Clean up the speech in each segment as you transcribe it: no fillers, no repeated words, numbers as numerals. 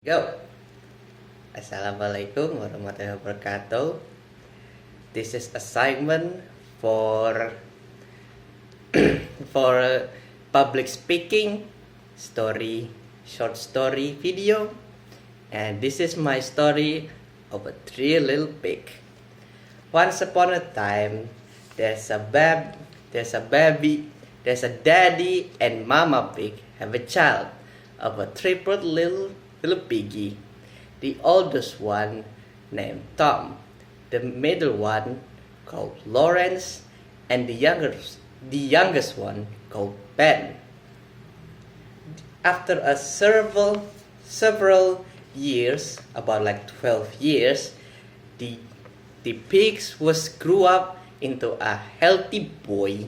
Go. Assalamualaikum warahmatullahi wabarakatuh. This is assignment for for public speaking short story video, and this is my story of a three little pig. Once upon a time, there's a baby, there's a daddy and mama pig have a child of a tripled little piggy. The oldest one named Tom, the middle one called Lawrence, and the youngest one called Ben. After a several years, about like 12 years, the pigs grew up into a healthy boy,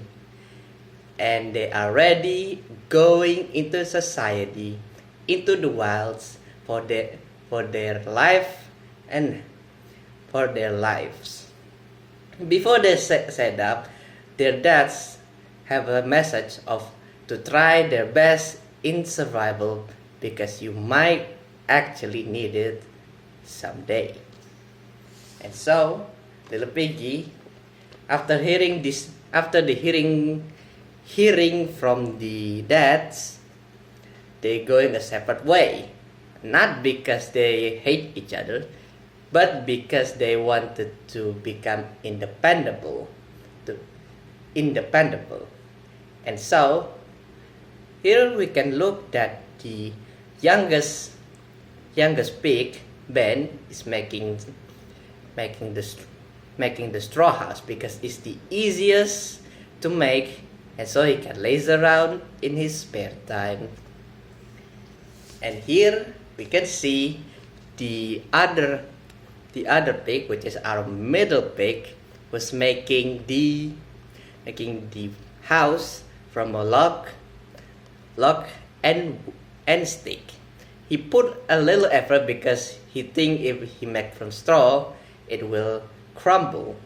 and they are ready going into society, into the wilds for their life and for their lives. Before they set up, their dads have a message of to try their best in survival because you might actually need it someday. And so, little piggy, after hearing from the dads, they go in a separate way. Not because they hate each other, but because they wanted to become independable. And so, here we can look that the youngest pig, Ben, is making the straw house because it's the easiest to make, and so he can laze around in his spare time. And here we can see the other pig, which is our middle pig, was making the house from a log and stick. He put a little effort because he think if he make from straw, it will crumble.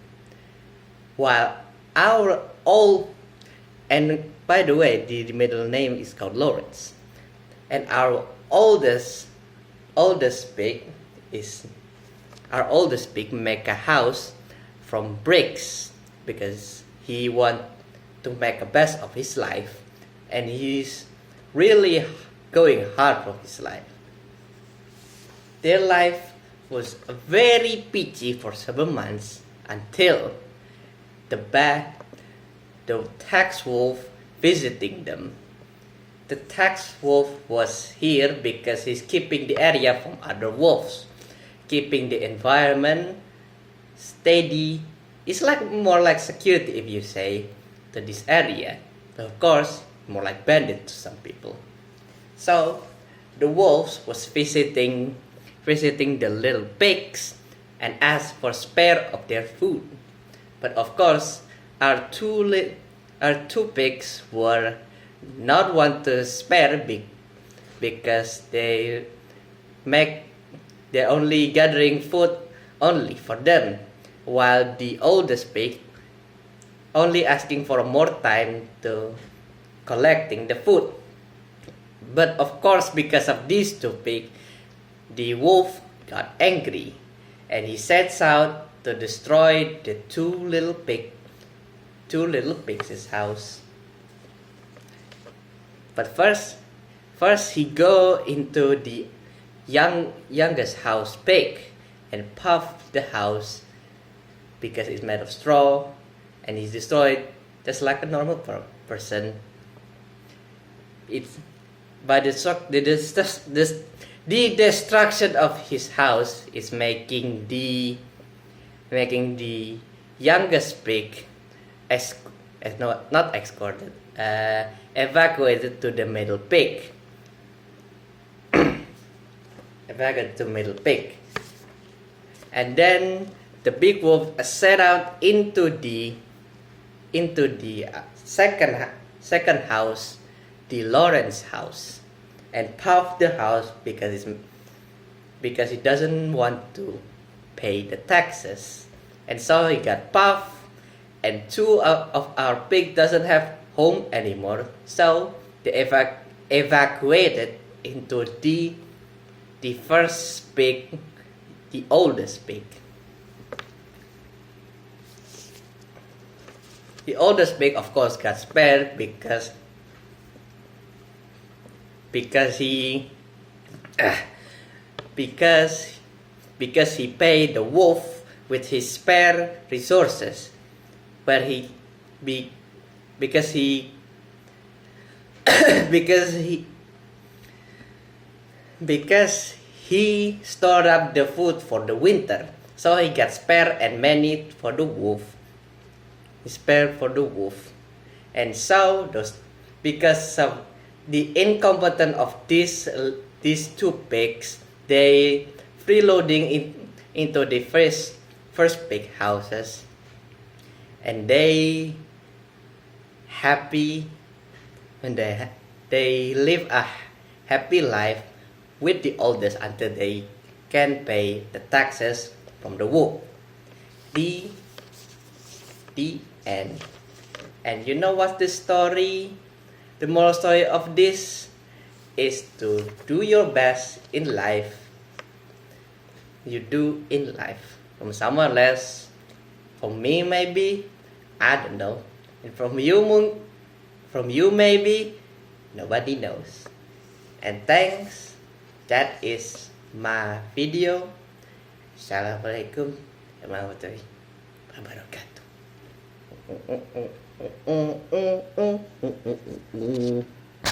While our old, and by the way, the middle name is called Lawrence, and our oldest pig make a house from bricks because he want to make the best of his life, and he's really going hard for his life. Their life was very peachy for several months until the tax wolf visiting them. The tax wolf was here because he's keeping the area from other wolves, keeping the environment steady. It's more like security, if you say, to this area. But of course, more like bandit to some people. So the wolves was visiting the little pigs and asked for spare of their food. But of course, our two pigs were not want to spare because they're only gathering food only for them, while the oldest pig only asking for more time to collecting the food. But of course, because of these two pigs, the wolf got angry, and he sets out to destroy the two little pigs' house. But first he go into the youngest house pig and puff the house because it's made of straw, and he's destroyed just like a normal person. It's by the destruction of his house is making the youngest pig evacuated to the middle pig. And then the big wolf set out into the second house, the Lawrence house, and puffed the house because he doesn't want to pay the taxes. And so he got puffed, and two of our pig doesn't have home anymore, so they evacuated into the the first pig, the oldest pig. The oldest pig, of course, got spared because he because he paid the wolf with his spare resources, where he be because he because he stored up the food for the winter, so he got spare and many for the wolf. Spare for the wolf, and so because of the incompetence of these two pigs, they freeloading into the first pig houses, and they happy and they live a happy life with the oldest until they can pay the taxes from the wolf. The end. And you know what's the story? The moral story of this is to do your best in life. You do in life. From someone else, from me maybe, I don't know. And from you maybe, nobody knows. And thanks. That is my video. Assalamualaikum warahmatullahi wabarakatuh.